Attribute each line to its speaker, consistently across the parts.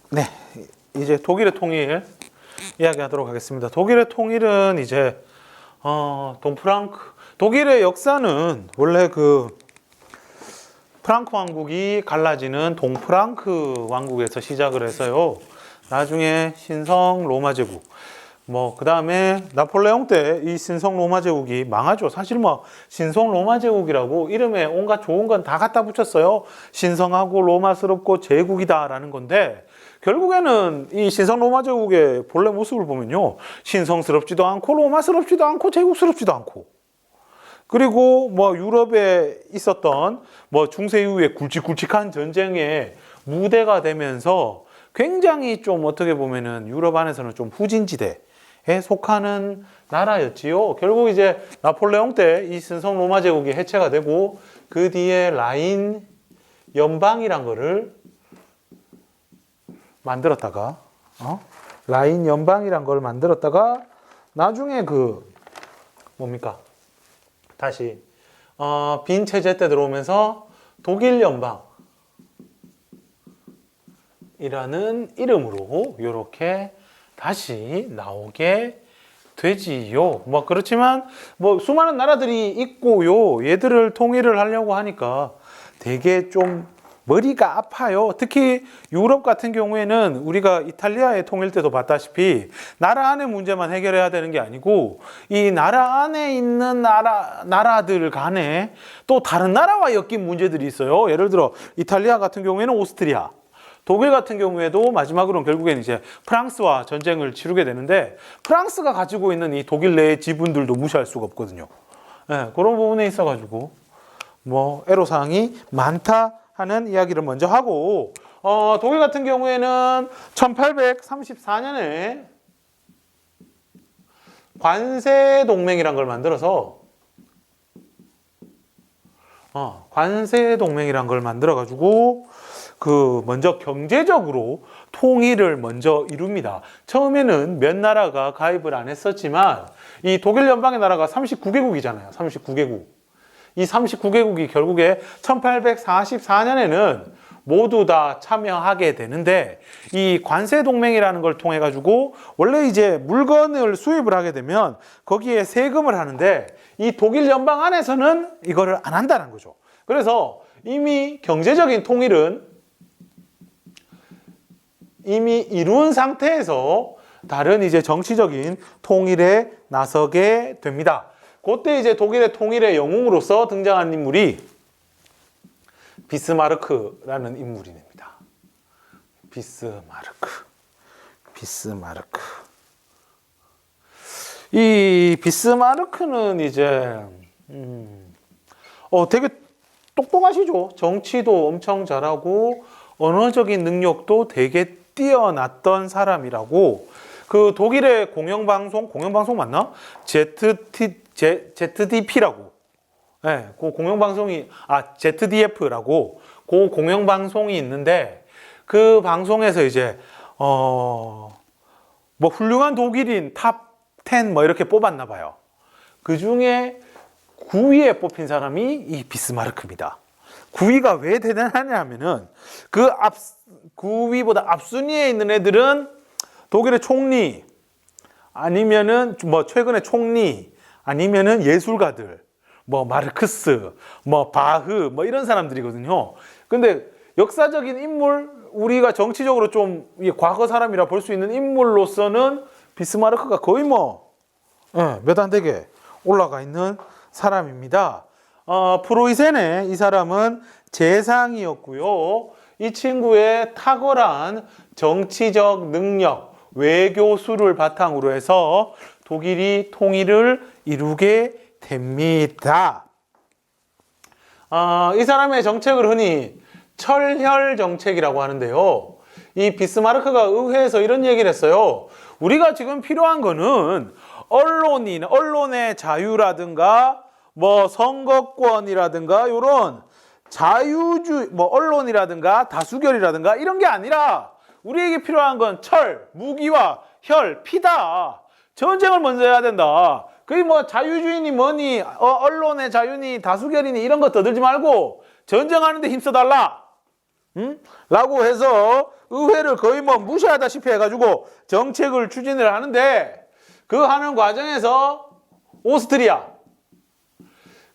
Speaker 1: 네, 이제 독일의 통일 이야기하도록 하겠습니다. 독일의 통일은 이제 동프랑크 독일의 역사는 원래 그 프랑크 왕국이 갈라지는 동프랑크 왕국에서 시작을 해서요. 나중에 신성 로마 제국 그 다음에 나폴레옹 때 이 신성 로마 제국이 망하죠. 사실 신성 로마 제국이라고 이름에 온갖 좋은 건 다 갖다 붙였어요. 신성하고 로마스럽고 제국이다라는 건데 결국에는 이 신성 로마 제국의 본래 모습을 보면요. 신성스럽지도 않고 로마스럽지도 않고 제국스럽지도 않고 그리고 유럽에 있었던 중세 이후의 굵직굵직한 전쟁의 무대가 되면서 굉장히 좀 어떻게 보면은 유럽 안에서는 좀 후진지대에 속하는 나라였지요. 결국 이제 나폴레옹 때 이 신성 로마 제국이 해체가 되고 그 뒤에 라인 연방이란 거를 만들었다가 라인 연방이란 걸 만들었다가 나중에 다시 빈 체제 때 들어오면서 독일 연방이라는 이름으로 이렇게 다시 나오게 되지요. 그렇지만 수많은 나라들이 있고요. 얘들을 통일을 하려고 하니까 되게 좀 머리가 아파요. 특히 유럽 같은 경우에는 우리가 이탈리아의 통일 때도 봤다시피 나라 안의 문제만 해결해야 되는 게 아니고 이 나라 안에 있는 나라들 간에 또 다른 나라와 엮인 문제들이 있어요. 예를 들어 이탈리아 같은 경우에는 오스트리아, 독일 같은 경우에도 마지막으로는 결국에는 이제 프랑스와 전쟁을 치르게 되는데 프랑스가 가지고 있는 이 독일 내의 지분들도 무시할 수가 없거든요. 네, 그런 부분에 있어가지고 애로사항이 많다 하는 이야기를 먼저 하고 독일 같은 경우에는 1834년에 관세동맹이란 걸 만들어서 가지고 먼저 경제적으로 통일을 먼저 이룹니다. 처음에는 몇 나라가 가입을 안 했었지만 이 독일 연방의 나라가 39개국이잖아요. 39개국. 이 39개국이 결국에 1844년에는 모두 다 참여하게 되는데 이 관세동맹이라는 걸 통해 가지고 원래 이제 물건을 수입을 하게 되면 거기에 세금을 하는데 이 독일 연방 안에서는 이거를 안 한다는 거죠. 그래서 이미 경제적인 통일은 이미 이룬 상태에서 다른 이제 정치적인 통일에 나서게 됩니다. 그때 이제 독일의 통일의 영웅으로서 등장한 인물이 비스마르크라는 인물이 됩니다. 비스마르크. 이 비스마르크는 이제 되게 똑똑하시죠. 정치도 엄청 잘하고 언어적인 능력도 되게 뛰어났던 사람이라고 그 독일의 공영방송 맞나? ZDP라고. 네, 그 공영방송이, ZDF라고, 그 공영방송이 있는데, 그 방송에서 이제, 훌륭한 독일인 탑 10 이렇게 뽑았나 봐요. 그 중에 9위에 뽑힌 사람이 이 비스마르크입니다. 9위가 왜 대단하냐 하면은, 9위보다 앞순위에 있는 애들은 독일의 총리, 아니면은 최근에 총리, 아니면은 예술가들, 마르크스, 바흐, 이런 사람들이거든요. 근데 역사적인 인물, 우리가 정치적으로 좀 과거 사람이라 볼 수 있는 인물로서는 비스마르크가 거의 몇 안 되게 올라가 있는 사람입니다. 프로이센의 이 사람은 재상이었고요. 이 친구의 탁월한 정치적 능력, 외교수를 바탕으로 해서 독일이 통일을 이루게 됩니다. 이 사람의 정책을 흔히 철혈 정책이라고 하는데요. 이 비스마르크가 의회에서 이런 얘기를 했어요. 우리가 지금 필요한 거는 언론의 자유라든가 선거권이라든가 이런 자유주의 언론이라든가 다수결이라든가 이런 게 아니라 우리에게 필요한 건 철, 무기와 혈, 피다. 전쟁을 먼저 해야 된다. 그게 자유주의니 뭐니 언론의 자유니 다수결이니 이런 거 떠들지 말고 전쟁하는데 힘써달라. 라고 해서 의회를 거의 뭐 무시하다시피 해가지고 정책을 추진을 하는데 그 하는 과정에서 오스트리아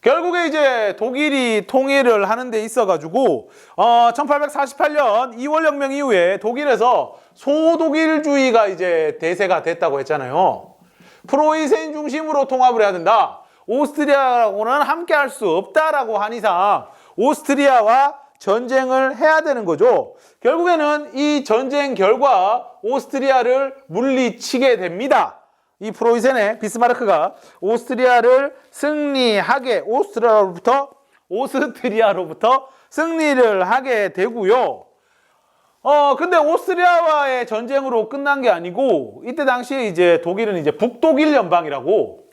Speaker 1: 결국에 이제 독일이 통일을 하는 데 있어가지고 1848년 2월 혁명 이후에 독일에서 소독일주의가 이제 대세가 됐다고 했잖아요. 프로이센 중심으로 통합을 해야 된다. 오스트리아하고는 함께 할 수 없다라고 한 이상 오스트리아와 전쟁을 해야 되는 거죠. 결국에는 이 전쟁 결과 오스트리아를 물리치게 됩니다. 이 프로이센의 비스마르크가 오스트리아를 승리하게 오스트리아로부터 승리를 하게 되고요. 근데 오스트리아와의 전쟁으로 끝난 게 아니고 이때 당시에 이제 독일은 이제 북독일 연방이라고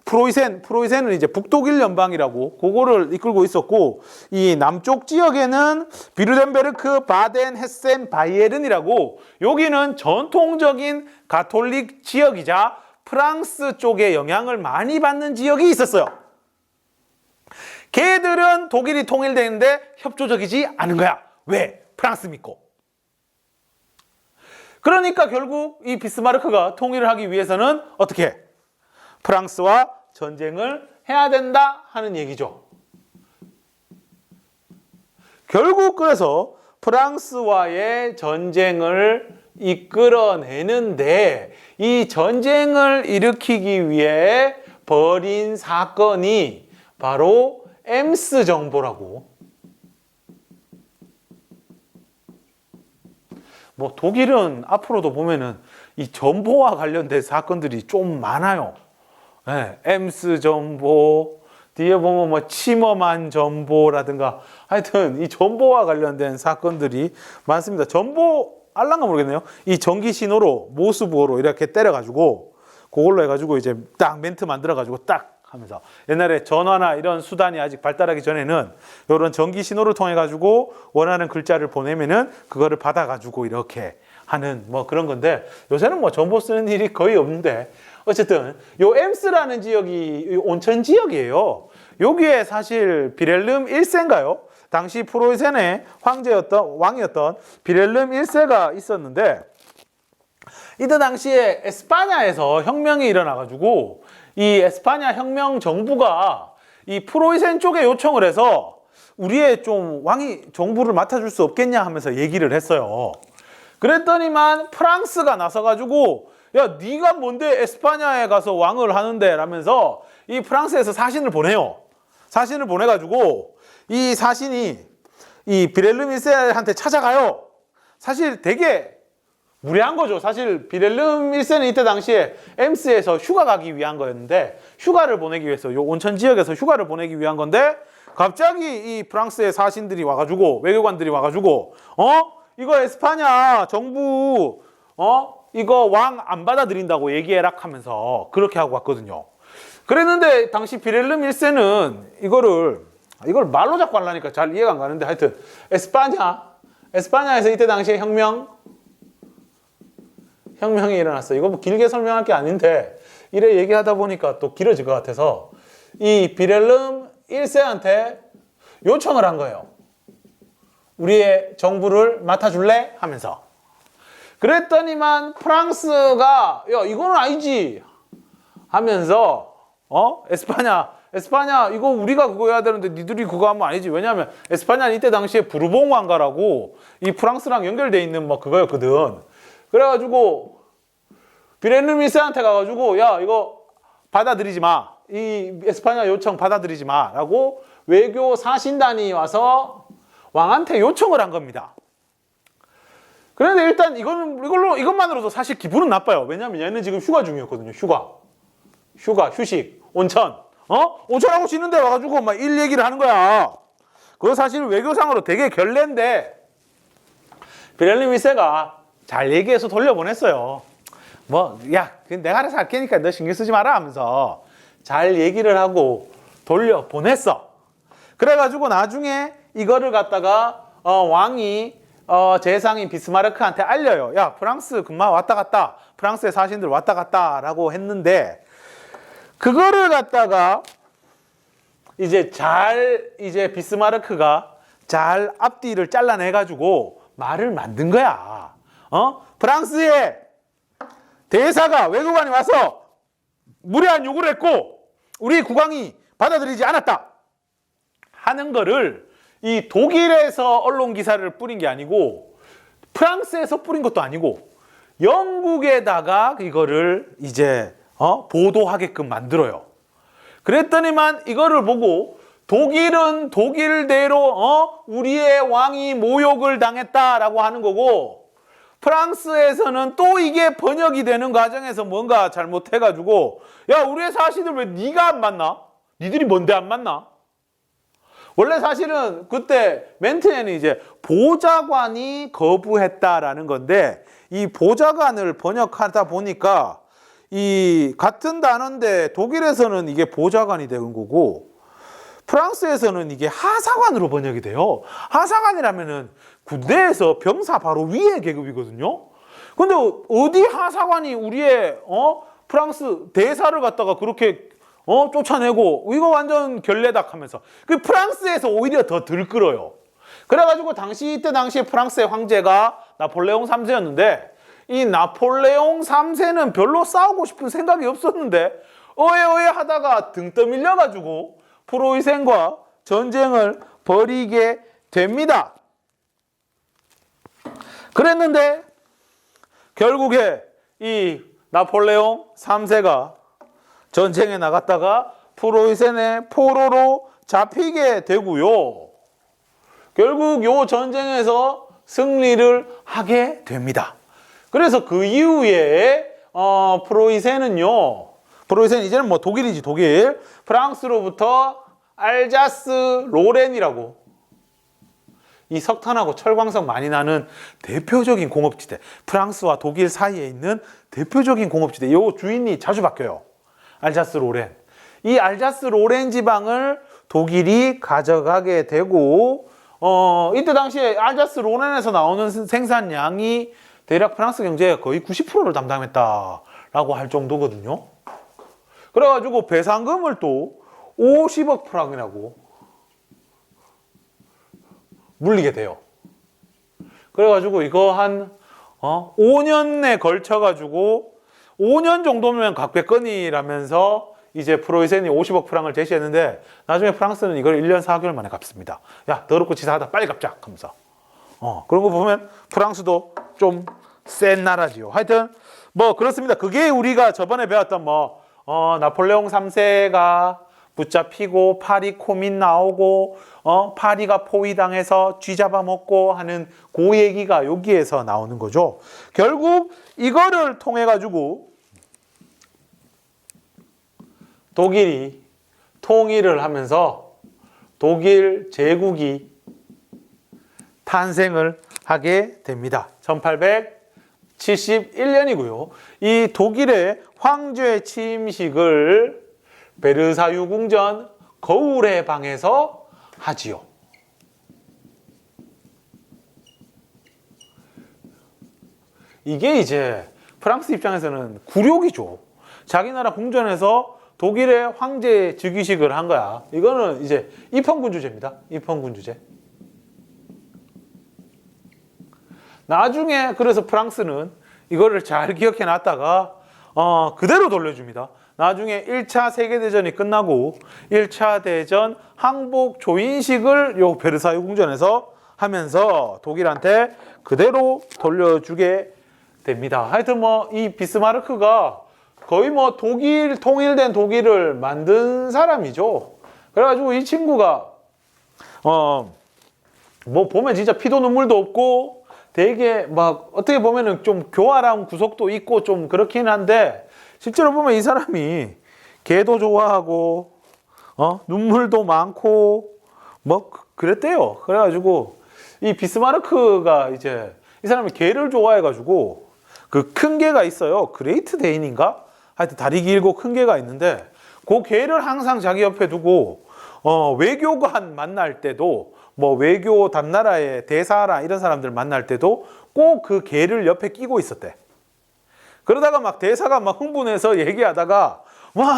Speaker 1: 프로이센은 이제 북독일 연방이라고 그거를 이끌고 있었고 이 남쪽 지역에는 비르덴베르크, 바덴, 헤센, 바이에른이라고 여기는 전통적인 가톨릭 지역이자 프랑스 쪽의 영향을 많이 받는 지역이 있었어요. 걔들은 독일이 통일되는데 협조적이지 않은 거야. 왜? 프랑스 믿고. 그러니까 결국 이 비스마르크가 통일을 하기 위해서는 어떻게? 프랑스와 전쟁을 해야 된다 하는 얘기죠. 결국 그래서 프랑스와의 전쟁을 이끌어내는데 이 전쟁을 일으키기 위해 벌인 사건이 바로 엠스 정보라고. 뭐 독일은 앞으로도 보면은 이 정보와 관련된 사건들이 좀 많아요. 네, 엠스 정보, 뒤에 보면 뭐 침범한 정보라든가 하여튼 이 정보와 관련된 사건들이 많습니다. 정보 알란가 모르겠네요. 이 전기 신호로 모스부호로 이렇게 때려가지고 그걸로 해가지고 이제 딱 멘트 만들어가지고 딱 하면서 옛날에 전화나 이런 수단이 아직 발달하기 전에는 이런 전기 신호를 통해 가지고 원하는 글자를 보내면은 그거를 받아가지고 이렇게 하는 뭐 그런 건데 요새는 뭐 정보 쓰는 일이 거의 없는데 어쨌든 요 엠스라는 지역이 온천 지역이에요. 여기에 사실 비렐름 1세인가요? 당시 프로이센의 왕이었던 비렐름 1세가 있었는데 이때 당시에 에스파냐에서 혁명이 일어나가지고 이 에스파냐 혁명 정부가 이 프로이센 쪽에 요청을 해서 우리의 좀 왕이 정부를 맡아줄 수 없겠냐 하면서 얘기를 했어요. 그랬더니만 프랑스가 나서가지고 야 네가 뭔데 에스파냐에 가서 왕을 하는데 라면서 이 프랑스에서 사신을 보내요. 사신을 보내가지고 이 사신이 이 비렐름 1세한테 찾아가요. 사실 되게 무례한 거죠. 사실 비렐름 1세는 이때 당시에 엠스에서 휴가 가기 위한 거였는데 휴가를 보내기 위해서 요 온천 지역에서 휴가를 보내기 위한 건데 갑자기 이 프랑스의 사신들이 와가지고 외교관들이 와가지고 이거 에스파냐 정부 이거 왕 안 받아들인다고 얘기해라 하면서 그렇게 하고 왔거든요. 그랬는데 당시 비렐름 1세는 이걸 말로 잡고 하려니까 잘 이해가 안 가는데 하여튼 에스파냐에서 이때 당시에 혁명이 일어났어요. 이거 뭐 길게 설명할 게 아닌데 이래 얘기하다 보니까 또 길어질 것 같아서 이 비렐름 1세한테 요청을 한 거예요. 우리의 정부를 맡아줄래? 하면서. 그랬더니만 프랑스가 야 이거는 아니지 하면서 에스파냐 이거 우리가 그거 해야 되는데 니들이 그거 하면 아니지. 왜냐하면 에스파냐는 이때 당시에 부르봉 왕가라고 이 프랑스랑 연결돼 있는 뭐 그거였거든. 그래가지고 비렐름 1세한테 가가지고 야 이거 받아들이지 마. 이 에스파냐 요청 받아들이지 마 라고 외교 사신단이 와서 왕한테 요청을 한 겁니다. 그런데 일단 이것만으로도 사실 기분은 나빠요. 왜냐면 얘는 지금 휴가 중이었거든요. 휴식, 온천. 온천하고 쉬는데 와가지고 막 일 얘기를 하는 거야. 그거 사실 외교상으로 되게 결례인데 비렐름 1세가 잘 얘기해서 돌려보냈어요. 내가 알아서 할 테니까 너 신경 쓰지 마라 하면서 잘 얘기를 하고 돌려보냈어. 그래가지고 나중에 이거를 갖다가 왕이 재상인 비스마르크한테 알려요. 야 프랑스 금방 왔다 갔다 프랑스의 사신들 왔다 갔다 라고 했는데 그거를 갖다가 이제 비스마르크가 잘 앞뒤를 잘라내가지고 말을 만든 거야. 프랑스의 대사가 외교관이 와서 무례한 요구를 했고 우리 국왕이 받아들이지 않았다 하는 거를 이 독일에서 언론 기사를 뿌린 게 아니고 프랑스에서 뿌린 것도 아니고 영국에다가 이거를 이제 보도하게끔 만들어요. 그랬더니만 이거를 보고 독일은 독일대로 우리의 왕이 모욕을 당했다라고 하는 거고 프랑스에서는 또 이게 번역이 되는 과정에서 뭔가 잘못해가지고 야 우리의 사실을 왜 네가 안 맞나? 니들이 뭔데 안 맞나? 원래 사실은 그때 멘트에는 이제 보좌관이 거부했다라는 건데 이 보좌관을 번역하다 보니까 이 같은 단어인데 독일에서는 이게 보좌관이 되는 거고 프랑스에서는 이게 하사관으로 번역이 돼요. 하사관이라면은 군대에서 병사 바로 위에 계급이거든요. 근데 어디 하사관이 우리의 프랑스 대사를 갖다가 그렇게 쫓아내고 이거 완전 결례다 하면서 그 프랑스에서 오히려 더 들끓어요. 그래가지고 이때 당시에 프랑스의 황제가 나폴레옹 3세였는데 이 나폴레옹 3세는 별로 싸우고 싶은 생각이 없었는데 어에어에 하다가 등 떠밀려가지고 프로이센과 전쟁을 벌이게 됩니다. 그랬는데 결국에 이 나폴레옹 3세가 전쟁에 나갔다가 프로이센의 포로로 잡히게 되고요. 결국 요 전쟁에서 승리를 하게 됩니다. 그래서 그 이후에 프로이센은요. 프로이센 이제는 뭐 독일이지 독일. 프랑스로부터 알자스 로렌이라고 이 석탄하고 철광석 많이 나는 대표적인 공업지대 프랑스와 독일 사이에 있는 대표적인 공업지대 요 주인이 자주 바뀌어요. 알자스 로렌. 이 알자스 로렌 지방을 독일이 가져가게 되고 이때 당시에 알자스 로렌에서 나오는 생산량이 대략 프랑스 경제의 거의 90%를 담당했다라고 할 정도거든요. 그래가지고 배상금을 또 50억 프랑이라고 물리게 돼요. 그래가지고 이거 한 5년에 걸쳐가지고 5년 정도면 각백건이라면서 이제 프로이센이 50억 프랑을 제시했는데 나중에 프랑스는 이걸 1년 4개월 만에 갚습니다. 야 더럽고 치사하다 빨리 갚자 하면서 그런 거 보면 프랑스도 좀 센 나라지요. 하여튼 뭐 그렇습니다. 그게 우리가 저번에 배웠던 나폴레옹 3세가 붙잡히고 파리 코민 나오고 파리가 포위당해서 쥐잡아먹고 하는 그 얘기가 여기에서 나오는 거죠. 결국 이거를 통해 가지고 독일이 통일을 하면서 독일 제국이 탄생을 하게 됩니다. 1871년이고요. 이 독일의 황제 취임식을 베르사유 궁전 거울의 방에서 하지요. 이게 이제 프랑스 입장에서는 굴욕이죠. 자기 나라 궁전에서 독일의 황제 즉위식을 한 거야. 이거는 이제 입헌군주제입니다. 입헌군주제. 나중에 그래서 프랑스는 이거를 잘 기억해 놨다가 그대로 돌려줍니다. 나중에 1차 세계대전이 끝나고 1차 대전 항복 조인식을 요 베르사유 궁전에서 하면서 독일한테 그대로 돌려주게 됩니다. 하여튼 이 비스마르크가 거의 독일, 통일된 독일을 만든 사람이죠. 그래가지고 이 친구가 보면 진짜 피도 눈물도 없고 되게 어떻게 보면은 좀 교활한 구석도 있고 좀 그렇긴 한데 실제로 보면 이 사람이 개도 좋아하고 눈물도 많고 그랬대요. 그래가지고 이 비스마르크가 이제 이 사람이 개를 좋아해가지고 그 큰 개가 있어요. 그레이트 데인인가? 하여튼 다리 길고 큰 개가 있는데 그 개를 항상 자기 옆에 두고 외교관 만날 때도 외교 답나라의 대사라 이런 사람들 만날 때도 꼭 그 개를 옆에 끼고 있었대. 그러다가 대사가 흥분해서 얘기하다가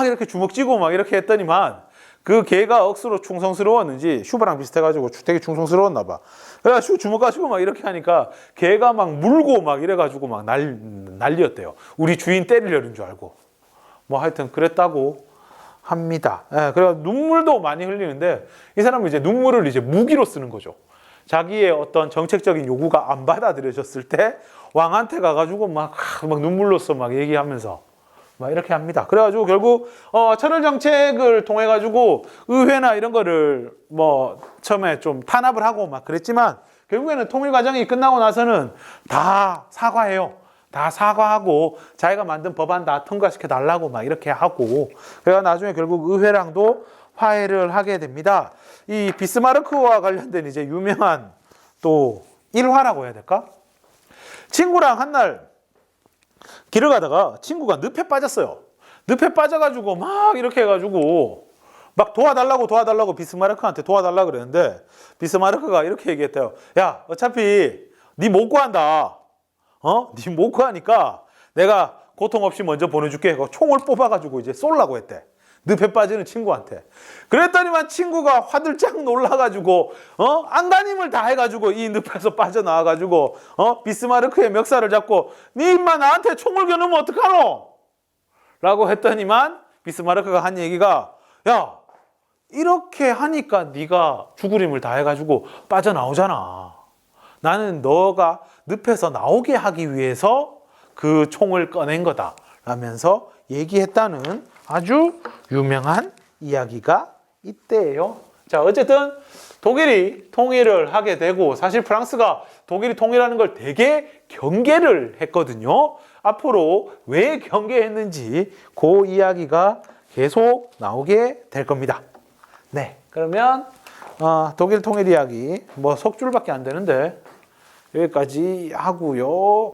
Speaker 1: 이렇게 주먹 쥐고 이렇게 했더니만 그 개가 억수로 충성스러웠는지 슈바랑 비슷해가지고 되게 충성스러웠나 봐. 그래가지고 주먹 가지고 막 이렇게 하니까 개가 막 물고 막 이래가지고 막 난리였대요. 우리 주인 때리려는 줄 알고. 뭐 하여튼 그랬다고 합니다. 예, 그래서 눈물도 많이 흘리는데 이 사람은 이제 눈물을 이제 무기로 쓰는 거죠. 자기의 어떤 정책적인 요구가 안 받아들여졌을 때 왕한테 가가지고 막 눈물로써 막 얘기하면서 막 이렇게 합니다. 그래가지고 결국 철월 정책을 통해 가지고 의회나 이런 거를 뭐 처음에 좀 탄압을 하고 막 그랬지만 결국에는 통일 과정이 끝나고 나서는 다 사과해요. 다 사과하고 자기가 만든 법안 다 통과시켜 달라고 막 이렇게 하고 그래가 나중에 결국 의회랑도 화해를 하게 됩니다. 이 비스마르크와 관련된 이제 유명한 또 일화라고 해야 될까? 친구랑 한날 길을 가다가 친구가 늪에 빠졌어요. 늪에 빠져가지고 막 이렇게 해가지고 막 도와달라고 비스마르크한테 도와달라고 그랬는데 비스마르크가 이렇게 얘기했대요. 야, 어차피 네 못 구한다. 네 못 구하니까 내가 고통 없이 먼저 보내줄게. 총을 뽑아가지고 이제 쏠라고 했대. 늪에 빠지는 친구한테. 그랬더니만 친구가 화들짝 놀라가지고 안간힘을 다 해가지고 이 늪에서 빠져나와가지고 비스마르크의 멱살을 잡고 네 임마 나한테 총을 겨누면 어떡하노? 라고 했더니만 비스마르크가 한 얘기가 야 이렇게 하니까 네가 죽을 힘을 다 해가지고 빠져나오잖아. 나는 너가 늪에서 나오게 하기 위해서 그 총을 꺼낸 거다 라면서 얘기했다는 아주 유명한 이야기가 있대요. 자, 어쨌든 독일이 통일을 하게 되고 사실 프랑스가 독일이 통일하는 걸 되게 경계를 했거든요. 앞으로 왜 경계했는지 그 이야기가 계속 나오게 될 겁니다. 네, 그러면 독일 통일 이야기 뭐 석 줄밖에 안 되는데 여기까지 하고요.